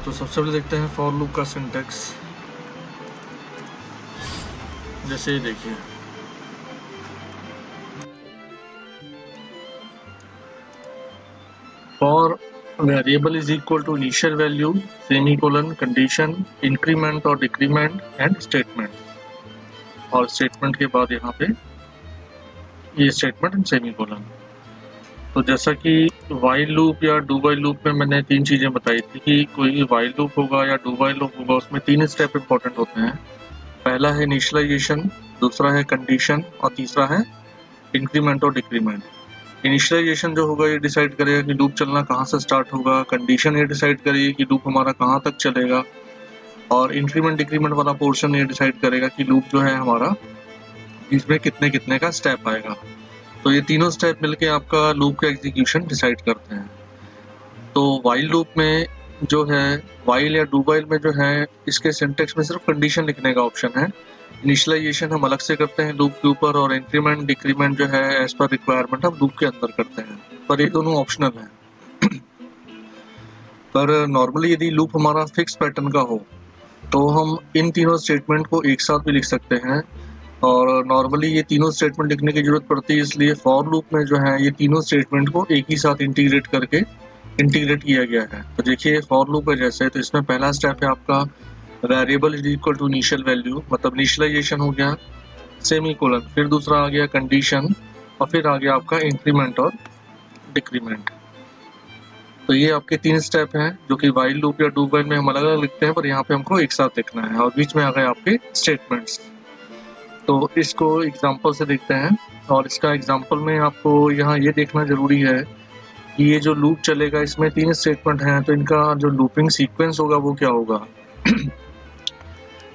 तो सबसे पहले देखते हैं फॉर लूप का सिंटैक्स। जैसे ये देखिए, for variable is equal to initial value semicolon condition increment और डिक्रीमेंट एंड स्टेटमेंट, और स्टेटमेंट के बाद यहाँ पे ये स्टेटमेंट एंड सेमीकोलन। तो जैसा कि वाइल लूप या डू वाइल लूप में मैंने तीन चीजें बताई थी कि कोई वाइल लूप होगा या डू वाइल लूप होगा, उसमें तीन स्टेप इंपॉर्टेंट होते हैं। पहला है इनिशियलाइजेशन, दूसरा है कंडीशन और तीसरा है इंक्रीमेंट और डिक्रीमेंट। इनिशियलाइजेशन जो होगा ये डिसाइड करेगा कि लूप चलना कहाँ से स्टार्ट होगा, कंडीशन ये डिसाइड करेगी कि लूप हमारा कहाँ तक चलेगा, और इंक्रीमेंट डिक्रीमेंट वाला पोर्शन ये डिसाइड करेगा कि लूप जो है हमारा इसमें कितने कितने का स्टेप आएगा। तो ये तीनों स्टेप मिलके आपका लूप का एग्जीक्यूशन डिसाइड करते हैं। तो वाइल लूप में जो है, वाइल या डू वाइल में जो है, इसके सिंटेक्स में सिर्फ कंडीशन लिखने का ऑप्शन है। इनिशियलाइजेशन हम अलग से करते हैं लूप के ऊपर, और इंक्रीमेंट डिक्रीमेंट जो है एज पर रिक्वायरमेंट हम लूप के अंदर करते हैं, पर ये दोनों ऑप्शनल हैं। पर नॉर्मली यदि लूप हमारा फिक्स पैटर्न का हो तो हम इन तीनों स्टेटमेंट को एक साथ भी लिख सकते हैं, और नॉर्मली ये तीनों स्टेटमेंट लिखने की जरूरत पड़ती है, इसलिए फॉर लूप में जो है ये तीनों स्टेटमेंट को एक ही साथ इंटीग्रेट किया गया है। तो देखिए फॉर लूप है जैसे, तो इसमें पहला स्टेप है आपका variable is equal to initial value, मतलब इनिशियलाइजेशन हो गया, सेमीकोलन, फिर दूसरा आ गया कंडीशन, और फिर आ गया आपका इंक्रीमेंट और डिक्रीमेंट। तो ये आपके तीन स्टेप हैं जो कि वाइल लूप या डू वाइल में हम अलग अलग लिखते हैं, पर यहाँ पे हमको एक साथ लिखना है, और बीच में आ गए आपके स्टेटमेंट्स। तो इसको एग्जांपल से देखते हैं, और इसका एग्जांपल में आपको यहाँ ये देखना जरूरी है कि ये जो लूप चलेगा इसमें तीन स्टेटमेंट हैं, तो इनका जो लूपिंग सीक्वेंस होगा वो क्या होगा।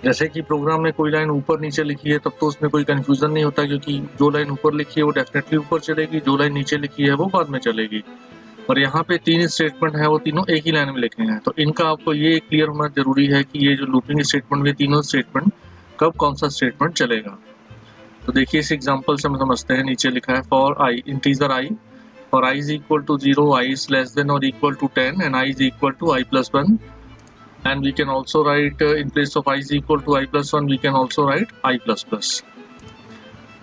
जैसे कि प्रोग्राम में कोई लाइन ऊपर नीचे लिखी है तब तो उसमें कोई कंफ्यूजन नहीं होता, क्योंकि जो लाइन ऊपर लिखी है वो डेफिनेटली ऊपर चलेगी, जो लाइन नीचे लिखी है वो बाद में चलेगी। और यहाँ पे तीन स्टेटमेंट है, वो तीनों एक ही लाइन में लिखे हैं, तो इनका आपको ये क्लियर होना जरूरी है कि ये जो लूपिंग स्टेटमेंट में तीनों स्टेटमेंट कब कौन सा स्टेटमेंट चलेगा। तो देखिए इस एग्जांपल से हम समझते हैं। नीचे लिखा है for I integer I, for I is equal to 0, I is less than or equal to 10, and I is equal to I plus 1. And we can also write in place of I is equal to I plus 1, we can also write I plus plus.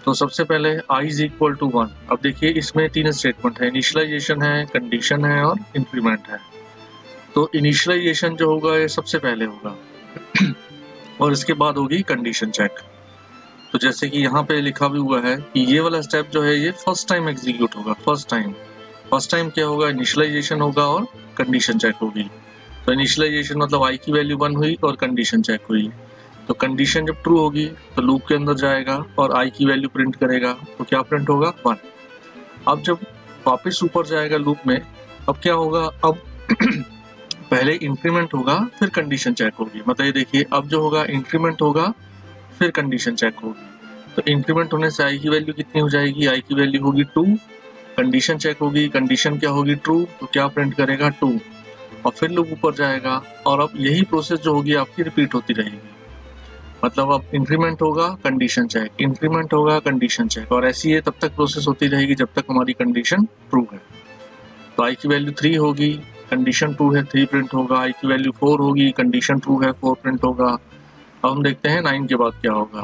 तो सबसे पहले I is equal to 1। अब देखिए इसमें तीन statement है, initialisation है, condition है और इंक्रीमेंट है। तो इनिशियलाइजेशन जो होगा ये सबसे पहले होगा और इसके बाद होगी कंडीशन चेक। तो जैसे कि यहाँ पे लिखा भी हुआ है कि ये वाला स्टेप जो है ये फर्स्ट टाइम एग्जीक्यूट होगा। फर्स्ट टाइम क्या होगा, इनिशियलाइजेशन होगा और कंडीशन चेक होगी। तो इनिशियलाइजेशन मतलब आई की वैल्यू 1 हुई और कंडीशन चेक हुई। तो कंडीशन जब ट्रू होगी तो लूप के अंदर जाएगा और आई की वैल्यू प्रिंट करेगा, तो क्या प्रिंट होगा 1। अब जब वापस ऊपर जाएगा लूप में, अब क्या होगा, अब पहले इंक्रीमेंट होगा फिर कंडीशन चेक होगी। मतलब ये देखिए अब जो होगा इंक्रीमेंट होगा फिर कंडीशन चेक होगी। तो इंक्रीमेंट होने से आई की वैल्यू कितनी हो जाएगी, आई की वैल्यू होगी 2, कंडीशन चेक होगी, कंडीशन क्या होगी ट्रू, तो क्या प्रिंट करेगा 2, और फिर लूप ऊपर जाएगा। और अब यही प्रोसेस जो होगी आपकी रिपीट होती रहेगी। मतलब अब इंक्रीमेंट होगा कंडीशन चेक, इंक्रीमेंट होगा कंडीशन चेक, और ऐसी ये तब तक प्रोसेस होती रहेगी जब तक हमारी कंडीशन ट्रू है। तो आई की वैल्यू 3 होगी, कंडीशन ट्रू है 3 प्रिंट होगा, आई की वैल्यू 4 होगी, कंडीशन ट्रू है 4 प्रिंट होगा। अब हम देखते हैं 9 के बाद क्या होगा।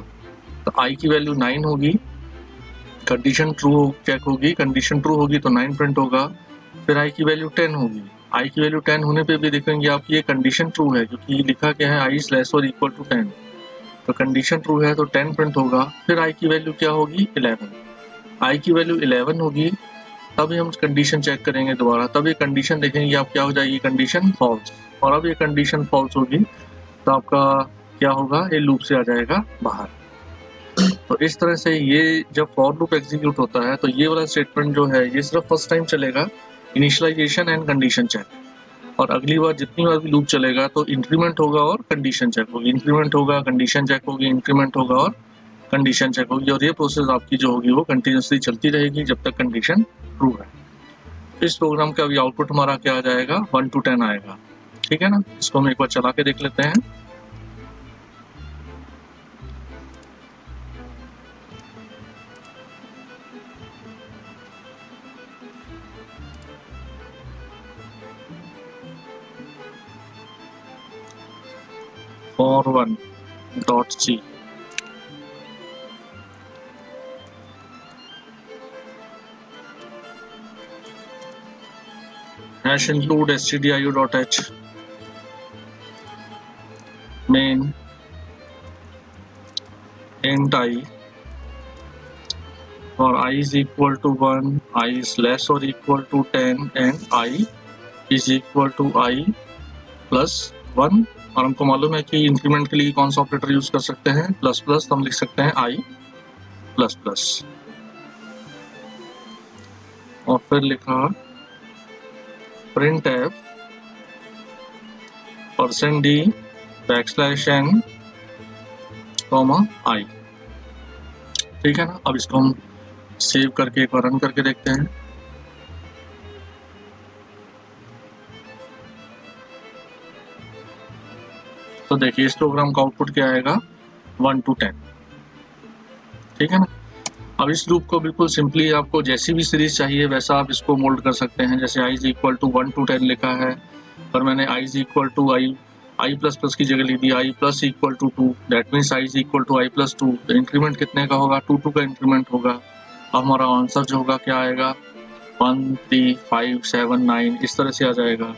तो आई की वैल्यू 9 होगी, कंडीशन ट्रू चेक होगी, कंडीशन ट्रू होगी तो 9 प्रिंट होगा, फिर आई की वैल्यू 10 होगी। आई की वैल्यू 10 होने पे भी देखेंगे आप ये कंडीशन ट्रू है, क्योंकि लिखा क्या है I is less or equal to 10, तो कंडीशन ट्रू है तो 10 प्रिंट होगा। फिर आई की वैल्यू क्या होगी 11, आई की वैल्यू 11 होगी, तभी हम कंडीशन चेक करेंगे दोबारा, तब ये कंडीशन देखेंगे आप क्या हो जाएगी, कंडीशन फॉल्स। और अब ये कंडीशन फॉल्स होगी तो आपका क्या होगा, ये लूप से आ जाएगा बाहर। तो इस तरह से ये जब फॉर लूप एग्जीक्यूट होता है तो ये वाला स्टेटमेंट जो है ये सिर्फ फर्स्ट टाइम चलेगा, इनिशियलाइजेशन एंड कंडीशन चेक। और अगली बार जितनी बार भी लूप चलेगा तो इंक्रीमेंट होगा और कंडीशन चेक होगी, इंक्रीमेंट होगा कंडीशन चेक होगी, इंक्रीमेंट होगा और कंडीशन चेक होगी, और ये प्रोसेस आपकी जो होगी वो कंटिन्यूसली चलती रहेगी जब तक कंडीशन ट्रू है। इस प्रोग्राम का अभी आउटपुट हमारा क्या आ जाएगा, 1 to 10 आएगा। ठीक है ना, इसको हम एक बार चला के देख लेते हैं। for 1 dot c. Hash include stdio.h main int I for I is equal to 1, I is less or equal to 10 and I is equal to I plus 1. और हमको मालूम है कि इंक्रीमेंट के लिए कौन सा ऑपरेटर यूज कर सकते हैं, प्लस प्लस, तो हम लिख सकते हैं I प्लस प्लस। और फिर लिखा printf %d \n I। ठीक है ना। अब इसको हम सेव करके एक बार रन करके देखते हैं। तो देखिए इस प्रोग्राम का आउटपुट क्या आएगा, 1 to 10। ठीक है ना। अब इस लूप को बिल्कुल सिंपली आपको जैसी भी सीरीज चाहिए वैसा आप इसको मोल्ड कर सकते हैं। जैसे i is equal to 1 to 10 लिखा है, पर मैंने i is equal to i plus plus की जगह लिख दी i plus equal to 2। That means i is equal to i plus 2। Increment कितने का होगा, 2 का इंक्रीमेंट होगा। अब हमारा आंसर जो होगा क्या आएगा, 1 3 5 7 9 इस तरह से आ जाएगा।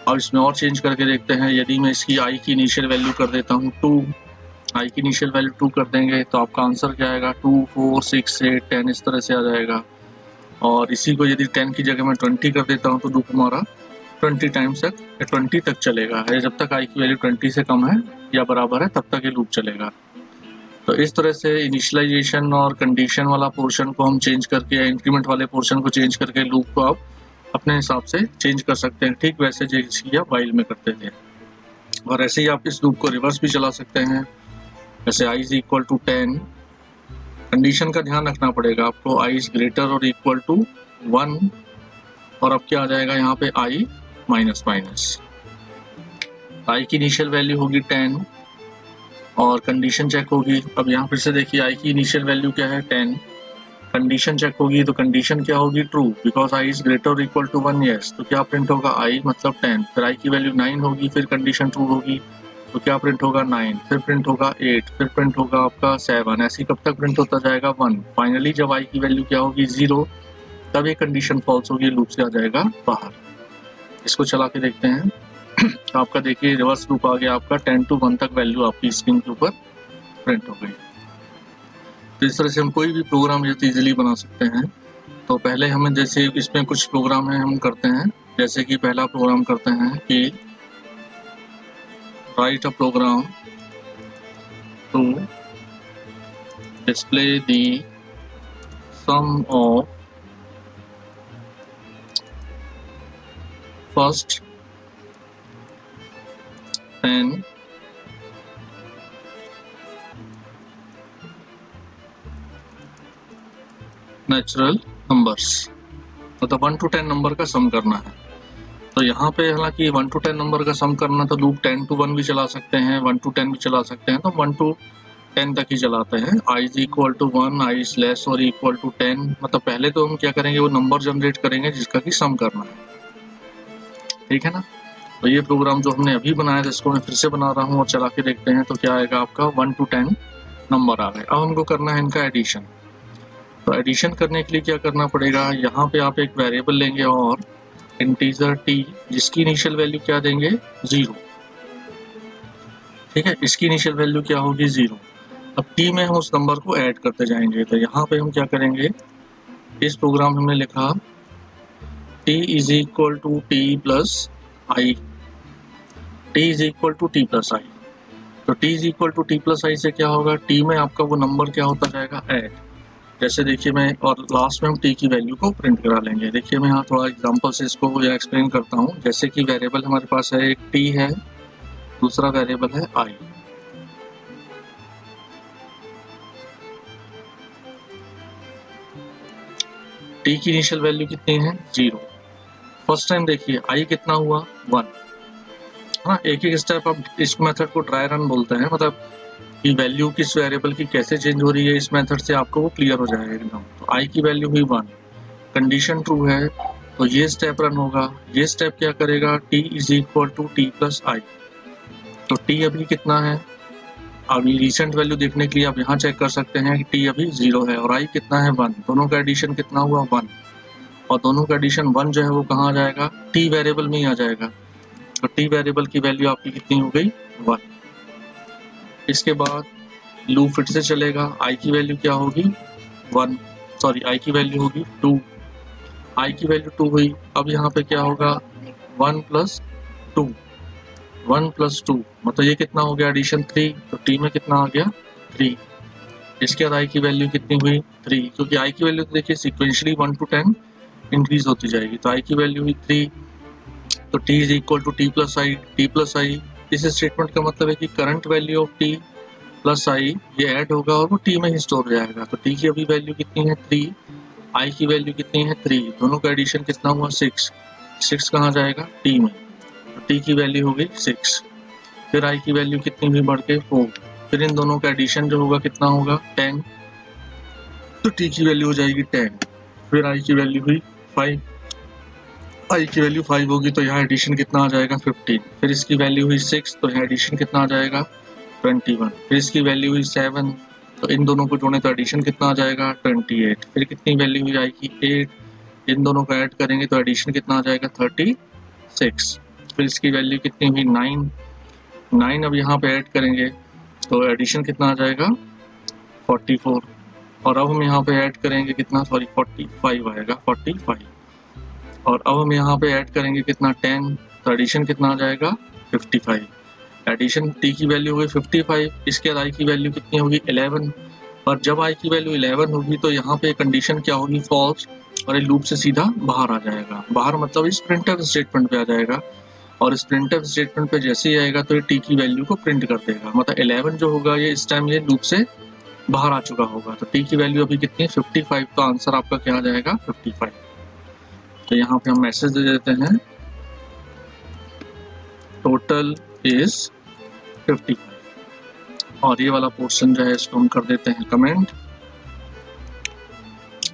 अब इसमें और चेंज करके देखते हैं। यदि मैं इसकी i की इनिशियल वैल्यू कर देता हूँ 2, i की इनिशियल वैल्यू 2 कर देंगे तो आपका आंसर क्या आएगा, 2 4 6 8 10 इस तरह से आ जाएगा। और इसी को यदि 10 की जगह मैं 20 कर देता हूँ तो लूप हमारा 20 टाइम्स तक 20 तक चलेगा। जब तक i की वैल्यू 20 से कम है या बराबर है तब तक ये लूप चलेगा। तो इस तरह से इनिशियलाइजेशन और कंडीशन वाला पोर्शन को हम चेंज करके या इंक्रीमेंट वाले पोर्शन को चेंज करके लूप को आप अपने हिसाब से चेंज कर सकते हैं, ठीक वैसे जैसे आप वाइल में करते थे। और ऐसे ही आप इस लूप को रिवर्स भी चला सकते हैं। जैसे i is equal to 10, condition का ध्यान रखना पड़ेगा आपको, i is greater or equal to 1। और अब क्या आ जाएगा यहाँ पे i माइनस माइनस। i की इनिशियल वैल्यू होगी 10 और कंडीशन चेक होगी। अब यहाँ फिर से देखिए i की इनिशियल वैल्यू क्या है 10, कंडीशन चेक होगी तो कंडीशन क्या होगी, true, because i is greater or equal to 1। Yes, तो क्या प्रिंट होगा, i मतलब 10। फिर i की वैल्यू 9 होगी, फिर कंडीशन ट्रू होगी तो क्या प्रिंट होगा, 9। फिर प्रिंट होगा 8, फिर प्रिंट होगा आपका 7। ऐसे कब तक प्रिंट होता जाएगा, 1। फाइनली जब i की वैल्यू क्या होगी 0, तब ये कंडीशन फॉल्स होगी, लूप से आ जाएगा बाहर। इसको चला के देखते हैं। तो आपका देखिए रिवर्स लूप आ गया, आपका 10 to 1 तक वैल्यू आपकी स्क्रीन के ऊपर प्रिंट हो गई। तो इस तरह से हम कोई भी प्रोग्राम इजीली बना सकते हैं। तो पहले हमें जैसे इसमें कुछ प्रोग्राम है हम करते हैं। जैसे कि पहला प्रोग्राम करते हैं कि write a program to display the sum of first 10 natural numbers, मतलब 1 to 10 नंबर का सम करना है। तो यहाँ पे हालांकि 1 to 10 नंबर का सम करना तो लूप 10 to 1 भी चला सकते हैं, 1 to 10 भी चला सकते हैं, तो 1 to 10 तक ही चलाते हैं। i is equal to 1, i is less or equal to 10। मतलब पहले तो हम क्या करेंगे, वो नंबर जनरेट करेंगे जिसका कि सम करना है। ठीक है ना। तो ये प्रोग्राम जो हमने अभी बनाया था इसको मैं फिर से बना रहा हूँ और चला के देखते हैं। तो क्या आएगा आपका 1 to 10 नंबर आ गए। अब हमको करना है इनका एडिशन। तो एडिशन करने के लिए क्या करना पड़ेगा, यहाँ पे आप एक वेरिएबल लेंगे और इंटीजर t, जिसकी इनिशियल वैल्यू क्या देंगे, 0। ठीक है, इसकी इनिशियल वैल्यू क्या होगी, 0। अब t में हम उस नंबर को ऐड करते जाएंगे। तो यहाँ पे हम क्या करेंगे, इस प्रोग्राम में हमने लिखा t is equal to t plus i, t is equal to t plus i. तो t is equal to t plus i से क्या होगा, t में आपका वो नंबर क्या होता जाएगा, ऐड। जैसे देखिए मैं, और लास्ट में हम t की वैल्यू को प्रिंट करा लेंगे। देखिए मैं यहाँ थोड़ा एग्जांपल से इसको या एक्सप्लेन करता हूँ। जैसे कि वेरिएबल हमारे पास है, एक t है, दूसरा वेरिएबल है i। t की इनिशियल वैल्यू कितनी है, 0। फर्स्ट टाइम देखिए i कितना हुआ, 1। हाँ, एक एक स्टेप आप इस मेथड को ट्राई रन बोलते हैं, मतलब कि वैल्यू किस वेरिएबल की कैसे चेंज हो रही है, इस मेथड से आपको वो क्लियर हो जाएगा एकदम। तो i की वैल्यू हुई 1, कंडीशन ट्रू है तो ये स्टेप रन होगा। ये स्टेप क्या करेगा, t is equal to t plus i. तो टी अभी कितना है, अभी रिसेंट वैल्यू देखने के लिए आप यहाँ चेक कर सकते हैं कि टी अभी 0 है और आई कितना है 1, दोनों का एडिशन कितना हुआ 1, और दोनों का एडिशन 1 जो है वो कहाँ आ जाएगा, टी वेरिएबल में ही आ जाएगा। तो टी वेरिएबल की वैल्यू आपकी कितनी हो गई 1। इसके बाद लूप फिर से चलेगा, आई की वैल्यू क्या होगी 1, सॉरी आई की वैल्यू होगी 2, आई की वैल्यू 2 हुई। अब यहाँ पे क्या होगा 1 प्लस 2, 1 प्लस 2 मतलब ये कितना हो गया एडिशन 3, तो टी में कितना आ गया 3। इसके बाद आई की वैल्यू कितनी हुई 3, क्योंकि आई की वैल्यू तो देखिए सिक्वेंशली 1 to 10 इंक्रीज होती जाएगी, तो आई की वैल्यू हुई 3, तो t is equal to t plus i, t plus i. इस स्टेटमेंट का मतलब है कि current value of t plus i ये ऐड होगा और वो टी में ही स्टोर हो जाएगा। तो टी की अभी वैल्यू कितनी है 3, आई की वैल्यू कितनी है 3, दोनों का एडिशन कितना हुआ 6, 6 कहाँ जाएगा टी में, तो टी की वैल्यू हो गई 6। फिर आई की वैल्यू कितनी हुई बढ़ के 4, फिर इन दोनों का एडिशन जो होगा कितना होगा 10, तो टी की वैल्यू हो जाएगी 10। फिर आई की वैल्यू हुई 5, आई की वैल्यू 5 होगी तो यहाँ एडिशन कितना आ जाएगा 15। फिर इसकी वैल्यू हुई 6, तो यहाँ एडिशन कितना आ जाएगा 21। फिर इसकी वैल्यू हुई 7, तो इन दोनों को जोड़े तो एडिशन कितना आ जाएगा 28। फिर कितनी वैल्यू हुई आई की 8, इन दोनों को ऐड करेंगे तो एडिशन कितना आ जाएगा 36। फिर इसकी वैल्यू कितनी हुई 9, 9 अब यहाँ पे ऐड करेंगे तो एडिशन कितना आ जाएगा 44, और अब हम यहाँ पे ऐड करेंगे कितना, सॉरी 45 आएगा 45, और अब हम यहाँ पे ऐड करेंगे कितना 10, तो एडिशन कितना आ जाएगा 55। एडिशन टी की वैल्यू होगी 55, इसके बाद आई की वैल्यू कितनी होगी 11, और जब आई की वैल्यू 11 होगी तो यहाँ पे कंडीशन क्या होगी फॉल्स, और ये लूप से सीधा बाहर आ जाएगा। बाहर मतलब इस प्रिंटफ स्टेटमेंट पे आ जाएगा, और इस प्रिंटफ स्टेटमेंट पे जैसे ही आएगा तो ये टी की वैल्यू को प्रिंट कर देगा। मतलब 11 जो होगा ये इस टाइम ये लूप से बाहर आ चुका होगा, तो टी की वैल्यू अभी कितनी है 55, तो आंसर आपका क्या आ जाएगा 55। तो यहाँ पे हम मैसेज दे देते हैं टोटल इज 55, और ये वाला पोर्शन जो है इसको हम कर देते हैं कमेंट,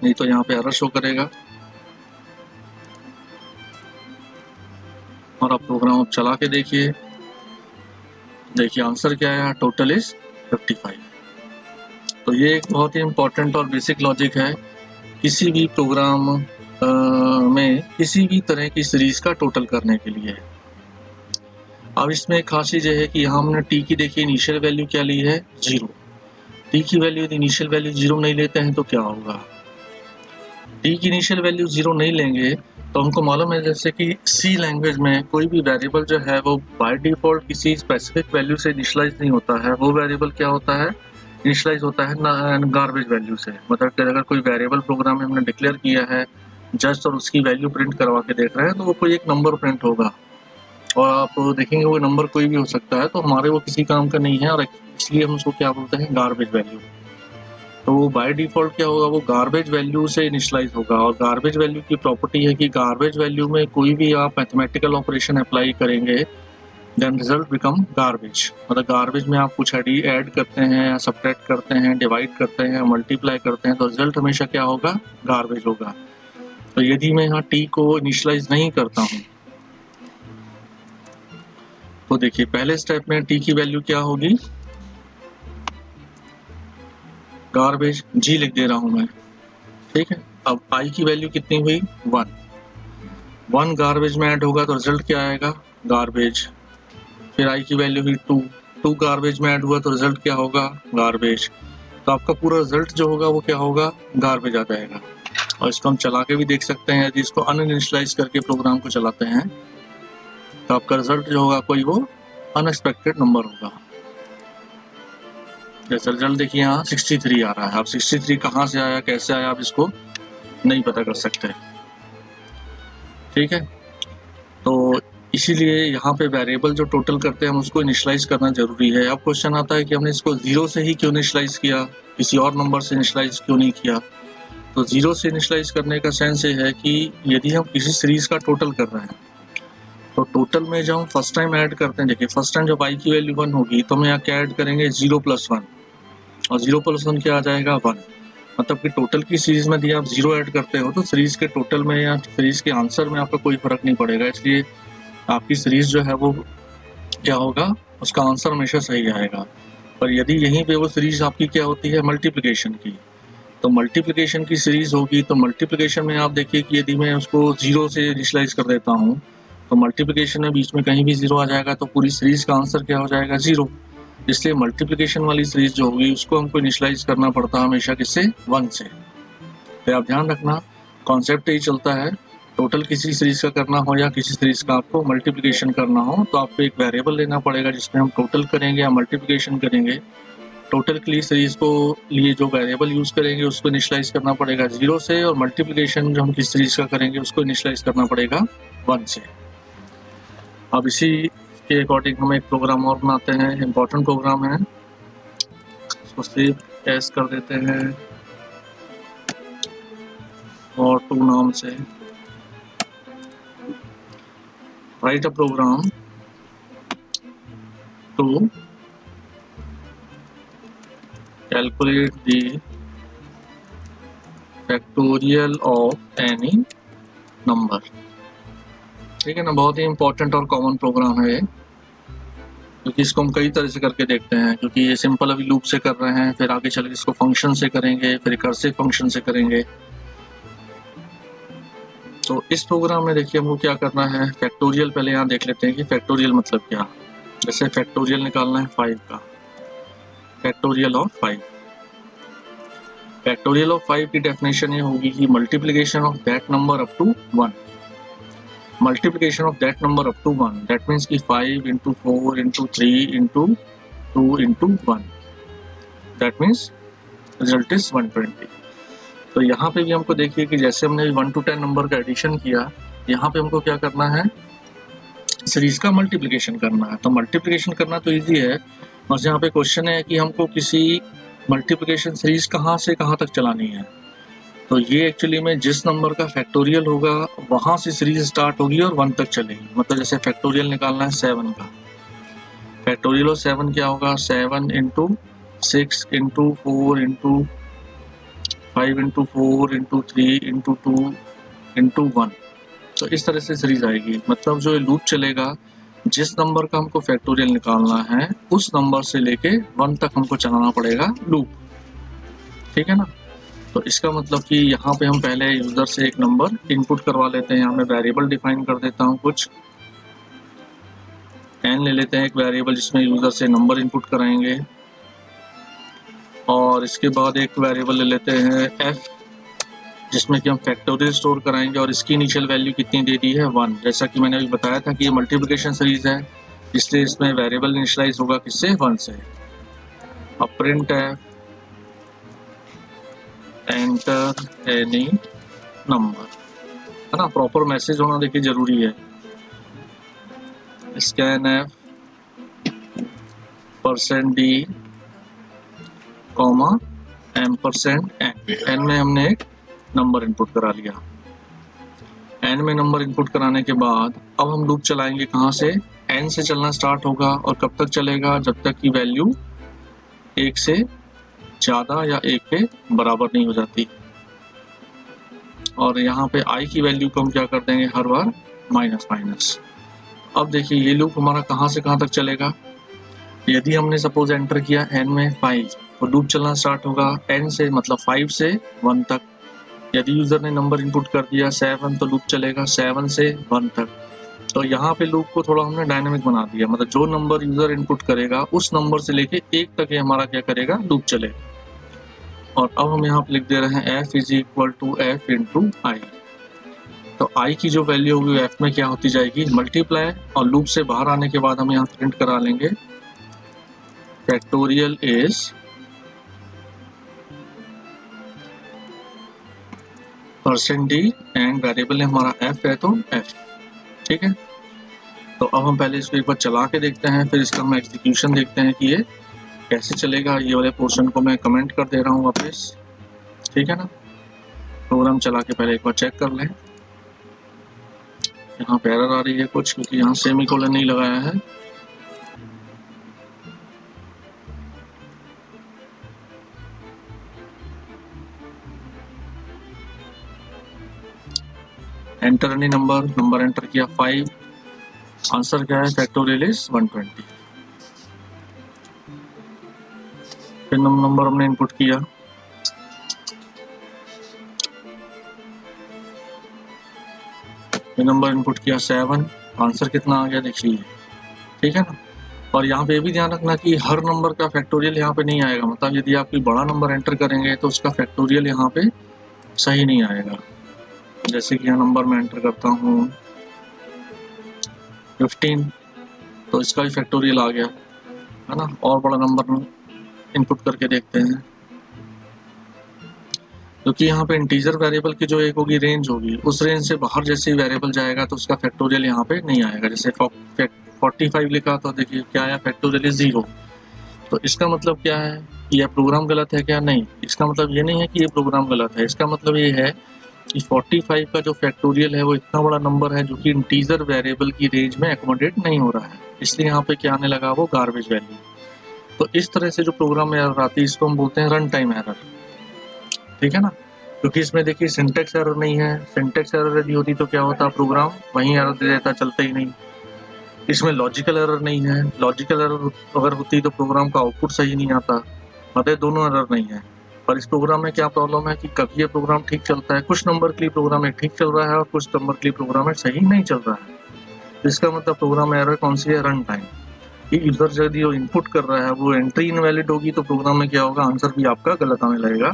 नहीं तो यहाँ पे एरर शो करेगा। और आप प्रोग्राम अब चला के देखिए, देखिए आंसर क्या है, टोटल इज 55। तो ये एक बहुत ही इम्पोर्टेंट और बेसिक लॉजिक है किसी भी प्रोग्राम में किसी भी तरह की सीरीज का टोटल करने के लिए। अब इसमें एक खास चीज है कि यहाँ हमने टी की देखिए इनिशियल वैल्यू क्या ली है 0, टी की वैल्यू यदि इनिशियल वैल्यू 0 नहीं लेते हैं तो क्या होगा, टी की इनिशियल वैल्यू 0 नहीं लेंगे तो हमको मालूम है जैसे कि सी लैंग्वेज में कोई भी वेरिएबल जो है वो बाय डिफॉल्ट किसी स्पेसिफिक वैल्यू से इनिशियलाइज नहीं होता है। वो वेरिएबल क्या होता है, इनिशियलाइज होता है गार्बेज वैल्यू से। मतलब कि अगर कोई वेरिएबल प्रोग्राम में हमने डिक्लेयर किया है जस्ट और उसकी वैल्यू प्रिंट करवा के देख रहे हैं तो वो कोई एक नंबर प्रिंट होगा, और आप देखेंगे वो नंबर कोई भी हो सकता है, तो हमारे वो किसी काम का नहीं है, और इसलिए हम उसको क्या बोलते हैं गार्बेज वैल्यू। तो वो बाय डिफॉल्ट क्या होगा, वो गार्बेज वैल्यू से इनिशियलाइज होगा, और गार्बेज वैल्यू की प्रॉपर्टी है कि गार्बेज वैल्यू में कोई भी आप मैथमेटिकल ऑपरेशन अप्लाई करेंगे देन रिजल्ट बिकम गार्बेज। मतलब गार्बेज में आप कुछ ऐड करते हैं, सब्ट्रैक्ट करते हैं, डिवाइड करते हैं, मल्टीप्लाई करते हैं, तो रिजल्ट हमेशा क्या होगा गार्बेज होगा। तो यदि मैं यहाँ टी को इनिशियलाइज नहीं करता हूँ तो देखिए पहले स्टेप में टी की वैल्यू क्या होगी गार्बेज, जी लिख दे रहा हूं मैं, ठीक है। अब आई की वैल्यू कितनी हुई 1, 1 गार्बेज में ऐड होगा तो रिजल्ट क्या आएगा गार्बेज। फिर आई की वैल्यू हुई 2, 2 गार्बेज में ऐड हुआ तो रिजल्ट क्या होगा गार्बेज। तो आपका पूरा रिजल्ट जो होगा वो क्या होगा गार्बेज आ जाएगा। और इसको हम चला के भी देख सकते हैं, यदि इसको अनइनिशियलाइज करके प्रोग्राम को चलाते हैं तो आपका रिजल्ट जो होगा कोई वो अनएक्सपेक्टेड नंबर होगा। जैसे रिजल्ट देखिए यहाँ 63 आ रहा है। अब 63 कहाँ से आया कैसे आया आप इसको नहीं पता कर सकते, ठीक है। तो इसीलिए यहाँ पे वेरिएबल जो टोटल करते हैं हम उसको इनिशियलाइज करना जरूरी है। अब क्वेश्चन आता है कि हमने इसको 0 से ही क्यों इनिशियलाइज किया, किसी और नंबर से इनिशियलाइज क्यों नहीं किया। तो 0 से इनिशियलाइज करने का सेंस ये है कि यदि हम किसी सीरीज का टोटल कर रहे हैं तो टोटल में जब हम फर्स्ट टाइम ऐड करते हैं, देखिए फर्स्ट टाइम जब आई की वैल्यू 1 होगी तो हम यहाँ क्या ऐड करेंगे 0 + 1, और 0 + 1 क्या आ जाएगा 1। मतलब कि टोटल की सीरीज में यदि आप 0 ऐड करते हो तो सीरीज के टोटल में या सीरीज के आंसर में आपका कोई फर्क नहीं पड़ेगा, इसलिए आपकी सीरीज जो है वो क्या होगा उसका आंसर हमेशा सही आएगा। पर यदि यहीं पे वो सीरीज आपकी क्या होती है, मल्टीप्लिकेशन की, तो मल्टीप्लिकेशन की सीरीज होगी, तो मल्टीप्लिकेशन में आप देखिए कि यदि मैं उसको 0 से इनिशियलाइज कर देता हूँ तो मल्टीप्लिकेशन में बीच में कहीं भी 0 आ जाएगा तो पूरी सीरीज का आंसर क्या हो जाएगा, 0। इसलिए मल्टीप्लिकेशन वाली सीरीज जो होगी उसको हमको इनिशियलाइज करना पड़ता है हमेशा किससे, 1 से। तो आप ध्यान रखना कॉन्सेप्ट यही चलता है, टोटल किसी सीरीज का करना हो या किसी सीरीज का आपको मल्टीप्लिकेशन करना हो तो आपको एक वेरिएबल लेना पड़ेगा जिसमें हम टोटल करेंगे या मल्टीप्लिकेशन करेंगे। टोटल के लिए सीरीज को लिए जो वेरिएबल यूज करेंगे उसको इनिशियलाइज करना पड़ेगा 0 से, और मल्टीप्लिकेशन जो हम किस सीरीज का करेंगे उसको इनिशियलाइज करना पड़ेगा 1 से। अब इसी के अकॉर्डिंग हम एक प्रोग्राम और बनाते हैं, इम्पोर्टेंट प्रोग्राम है, इसको सेव एज कर देते हैं और टू नाम से। Write a program to calculate the factorial of any number. ठीक है ना, बहुत ही इंपॉर्टेंट और कॉमन प्रोग्राम है क्योंकि इसको हम कई तरह से करके देखते हैं, क्योंकि ये सिंपल अभी लूप से कर रहे हैं, फिर आगे चल के इसको फंक्शन से करेंगे, फिर रिकर्सिव फंक्शन से करेंगे। तो इस प्रोग्राम में देखिए हमको क्या करना है, फैक्टोरियल पहले यहाँ देख लेते हैं कि फैक्टोरियल मतलब क्या। जैसे फैक्टोरियल निकालना है 5 का, फैक्टोरियल ऑफ 5। फैक्टोरियल ऑफ 5 की डेफिनेशन ये होगी कि multiplication of that number up to 1, multiplication of that number up to 1, that means कि 5 into 4 into 3 into 2 into 1, that means result is 120। तो यहाँ पे भी हमको देखिए कि जैसे हमने 1 to 10 नंबर का एडिशन किया, यहाँ पे हमको क्या करना है, सीरीज का मल्टीप्लिकेशन करना है। तो मल्टीप्लिकेशन करना तो इजी है, बस यहाँ पे क्वेश्चन है कि हमको किसी मल्टीप्लिकेशन सीरीज कहाँ से कहाँ तक चलानी है। तो ये एक्चुअली में जिस नंबर का फैक्टोरियल होगा वहां से सीरीज स्टार्ट होगी और 1 तक चलेगी। मतलब जैसे फैक्टोरियल निकालना है 7 का, फैक्टोरियल ऑफ 7 क्या होगा, 7 into 6 into 4 into 5 into 4 into 3 into 2 into 1। तो इस तरह से सीरीज आएगी। मतलब जो लूप चलेगा, जिस नंबर का हमको फैक्टोरियल निकालना है उस नंबर से लेके 1 तक हमको चलाना पड़ेगा लूप। ठीक है ना। तो इसका मतलब कि यहाँ पे हम पहले यूजर से एक नंबर इनपुट करवा लेते हैं। यहाँ मैं वेरिएबल डिफाइन कर देता हूँ, कुछ n ले लेते हैं एक वेरिएबल जिसमें यूजर से नंबर इनपुट कराएंगे, और इसके बाद एक वेरिएबल ले लेते हैं f जिसमें कि हम फैक्टोरियल स्टोर कराएंगे, और इसकी इनिशियल वैल्यू कितनी दे दी है 1। जैसा कि मैंने अभी बताया था कि ये मल्टीप्लिकेशन सीरीज है इसलिए इसमें वेरिएबल इनिशियलाइज होगा किससे, 1 से। अब प्रिंट है एंटर एनी नंबर, है ना, प्रॉपर मैसेज होना देखिए जरूरी है। Scan F %d comma %n, n में हमने एक नंबर इनपुट करा लिया। n में नंबर इनपुट कराने के बाद अब हम लूप चलाएंगे कहाँ से, n से चलना स्टार्ट होगा, और कब तक चलेगा, जब तक की वैल्यू 1 से ज्यादा या 1 के बराबर नहीं हो जाती। और यहाँ पे i की वैल्यू को हम क्या कर देंगे, हर बार माइनस माइनस। अब देखिए ये लूप हमारा कहाँ से कहाँ तक चलेगा। यदि हमने सपोज एंटर किया n में 5 तो लूप चलना स्टार्ट होगा n से, मतलब 5 से 1 तक। यदि यूजर ने नंबर इनपुट कर दिया 7 तो लूप चलेगा 7 से 1 तक। तो यहाँ पे लूप को थोड़ा हमने डायनामिक बना दिया, मतलब जो नंबर यूजर इनपुट करेगा उस नंबर से लेके 1 तक ये हमारा क्या करेगा, लूप चलेगा। और अब हम यहाँ पे लिख दे रहे हैं f = f × i। तो i की जो वैल्यू होगी f में क्या होती जाएगी, मल्टीप्लाई, और लूप से बाहर आने के बाद हम यहाँ प्रिंट करा लेंगे factorial is %d and variable हमारा f है तो f। ठीक है, तो अब हम पहले इसको एक बार चला के देखते हैं, फिर इसका हम एग्जीक्यूशन देखते हैं कि ये कैसे चलेगा। ये वाले पोर्शन को मैं कमेंट कर दे रहा हूँ वापस। ठीक है ना, प्रोग्राम चला के पहले एक बार चेक कर लें। यहाँ पे एरर आ रही है कुछ, क्योंकि यहाँ सेमीकोलन नहीं लगाया है। Enter any number, number enter किया 5, आंसर क्या है, फैक्टोरियल इज 120। फिर नंबर हमने इनपुट किया, फिर नंबर इनपुट किया 7, आंसर कितना आ गया देखिए, ठीक है ना। और यहाँ पे ये भी ध्यान रखना कि हर नंबर का फैक्टोरियल यहाँ पे नहीं आएगा, मतलब यदि आप कोई बड़ा नंबर एंटर करेंगे तो उसका फैक्टोरियल यहाँ पे सही नहीं आएगा। जैसे कि यहाँ नंबर मैं एंटर करता हूँ 15, तो इसका भी फैक्टोरियल आ गया, है ना। और बड़ा नंबर इनपुट करके देखते हैं, क्योंकि यहाँ पे इंटीजर वेरिएबल की जो एक होगी रेंज होगी, उस रेंज से बाहर जैसे ही वेरिएबल जाएगा तो उसका फैक्टोरियल यहाँ पे नहीं आएगा। जैसे 45 लिखा तो देखिए क्या आया, फैक्टोरियल इज 0। तो इसका मतलब क्या है कि यह प्रोग्राम गलत है क्या? नहीं, इसका मतलब ये नहीं है कि ये प्रोग्राम गलत है। इसका मतलब ये है कि 45 का जो फैक्टोरियल है वो इतना बड़ा नंबर है जो कि इंटीजर वेरिएबल की रेंज में एकोमोडेट नहीं हो रहा है, इसलिए यहाँ पे क्या आने लगा, वो गार्बेज वैल्यू। तो इस तरह से जो प्रोग्राम में एरर आती है इसको हम बोलते हैं रन टाइम एरर, ठीक है ना। क्योंकि इसमें देखिए सिंटेक्स एरर नहीं है, सिंटेक्स एरर यदि होती तो क्या होता, प्रोग्राम वहीं एरर दे देता, चलता ही नहीं। इसमें लॉजिकल एरर नहीं है, लॉजिकल एरर अगर होती तो प्रोग्राम का आउटपुट सही नहीं आता, मतलब दोनों एरर नहीं है। पर इस प्रोग्राम में क्या प्रॉब्लम है कि कभी ये प्रोग्राम ठीक चलता है, कुछ नंबर के लिए प्रोग्राम ठीक चल रहा है और कुछ नंबर के लिए प्रोग्राम सही नहीं चल रहा है। इसका मतलब प्रोग्राम एरर कौन सी है, रन टाइम। कि यूजर यदि वो इनपुट कर रहा है वो एंट्री इनवैलिड होगी तो प्रोग्राम में क्या होगा, आंसर भी आपका गलत आने लगेगा।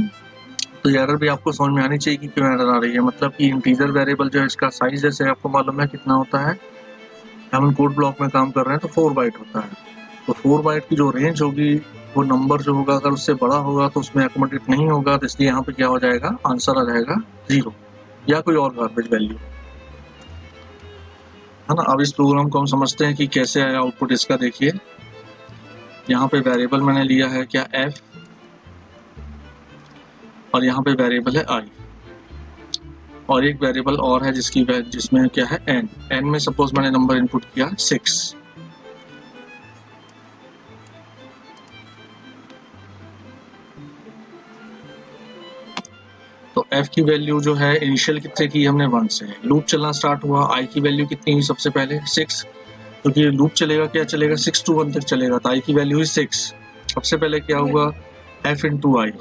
तो ये एरर भी आपको समझ में आनी चाहिए कि क्यों एरर आ रही है। मतलब कि इंटीजर वेरिएबल जो है इसका साइज जैसे आपको मालूम है कितना होता है, हम कोड ब्लॉक में काम कर रहे हैं तो 4 बाइट होता है। तो 4 बाइट की जो रेंज होगी वो नंबर जो होगा अगर उससे बड़ा होगा तो उसमें एकोमोडेट नहीं होगा, तो इसलिए यहाँ पे क्या हो जाएगा, आंसर आ जाएगा 0 या कोई और गार्बेज वैल्यू, है ना। अब इस प्रोग्राम को हम समझते हैं कि कैसे आया आउटपुट इसका। देखिए यहाँ पे वेरिएबल मैंने लिया है क्या, f, और यहाँ पे वेरिएबल है i, और एक वेरिएबल और है जिसमें क्या है n में सपोज मैंने नंबर इनपुट किया 6। तो f की वैल्यू जो है इनिशियल कितने की, हमने 1 से। लूप चलना स्टार्ट हुआ, i की वैल्यू कितनी हुई सबसे पहले, 6, क्योंकि लूप चलेगा क्या चलेगा, 6 to 1 तक चलेगा, तो i की वैल्यू हुई 6। सबसे पहले क्या हुआ, f into i,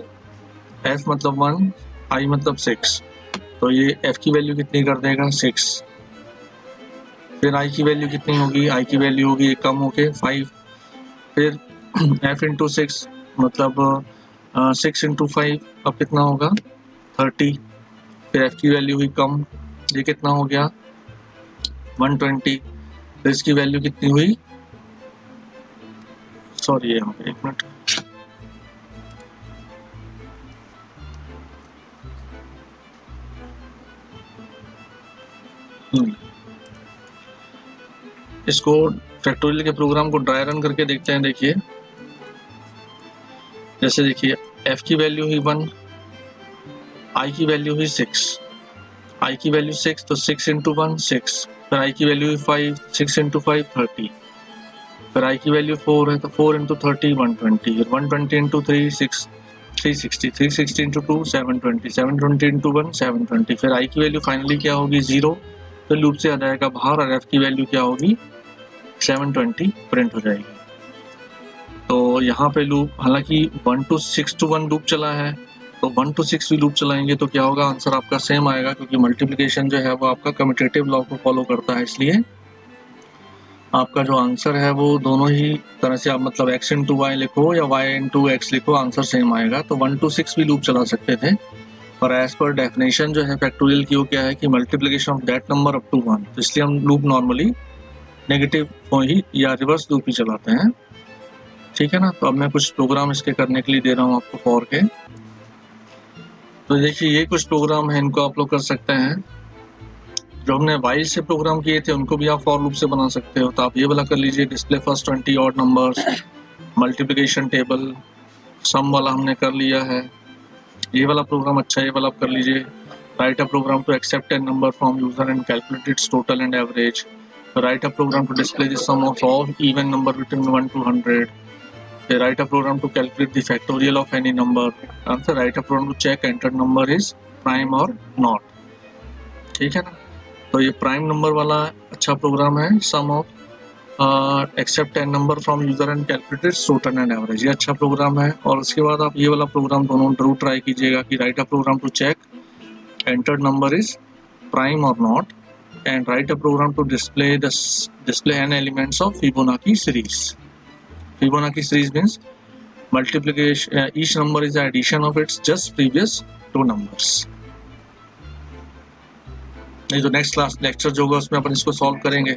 f मतलब 1, i मतलब 6, तो ये f की वैल्यू कितनी कर देगा, 6। फिर i की वैल्यू कितनी होगी, i की वैल्यू होगी कम होके 5। फिर f into 6 मतलब 6 into 5 अब कितना होगा, 30। फिर f की वैल्यू हुई कम, ये कितना हो गया, 120। फिर इसकी वैल्यू कितनी हुई, सॉरी यहाँ पे एक मिनट, इसको फैक्टोरियल के प्रोग्राम को ड्राई रन करके देखते हैं। देखिए जैसे देखिए f की वैल्यू हुई 1, i की वैल्यू हुई 6, i की वैल्यू 6 तो 6 into 1 6, फिर i की वैल्यू हुई 5, 6 into 5 30, फिर i की वैल्यू 4 है तो 4 into 30 120, फिर 120 into 3 6 360, 360 into 2 720, 720 into 1 720। फिर i की वैल्यू फाइनली क्या होगी 0, तो लूप से आ जाएगा बाहर, और f की वैल्यू क्या होगी 720 प्रिंट हो जाएगी। तो यहाँ पे लूप हालांकि 1 to 6 to 1 लूप चला है, तो 1 to 6 भी लूप चलाएंगे तो क्या होगा, आंसर आपका सेम आएगा, क्योंकि मल्टीप्लिकेशन जो है वो आपका कम्यूटेटिव लॉ को फॉलो करता है, इसलिए आपका जो आंसर है वो दोनों ही तरह से आप मतलब x into y लिखो या y into x लिखो, आंसर सेम आएगा। तो 1 to 6 भी लूप चला सकते थे, पर एज पर डेफिनेशन जो है फैक्टोरियल की वो क्या है कि multiplication of that number up to 1, तो इसलिए हम लूप नॉर्मली नेगेटिव को ही या रिवर्स लूप ही चलाते हैं, ठीक है ना। तो अब मैं कुछ प्रोग्राम इसके करने के लिए दे रहा हूँ आपको फॉर के। तो देखिए ये कुछ प्रोग्राम है, इनको आप लोग कर सकते हैं। जो हमने वाइल से प्रोग्राम किए थे उनको भी आप फॉर लूप से बना सकते हो। तो आप ये वाला कर लीजिए, display first 20 odd numbers, multiplication table, sum वाला हमने कर लिया है। ये वाला प्रोग्राम अच्छा है, ये वाला आप कर लीजिए। Write a program to accept an number from user and calculate its total and average. Write a program to display the sum of all even number between 1 to 100। Write a program to calculate the factorial of any number. Answer, write a program to check entered number is prime or not। ठीक है ना। तो ये prime number वाला अच्छा program है, sum of accept 10 number from user and calculated total and average. ये अच्छा प्रोग्राम है। और उसके बाद आप ये वाला प्रोग्राम दोनों जरूर ट्राई कीजिएगा कि write a program to check entered number is prime or not, and write a program to display n elements of Fibonacci series. Fibonacci series means multiplication, each number is the addition of its just previous two numbers. नहीं तो next class lecture जो होगा उसमें अपन इसको solve करेंगे।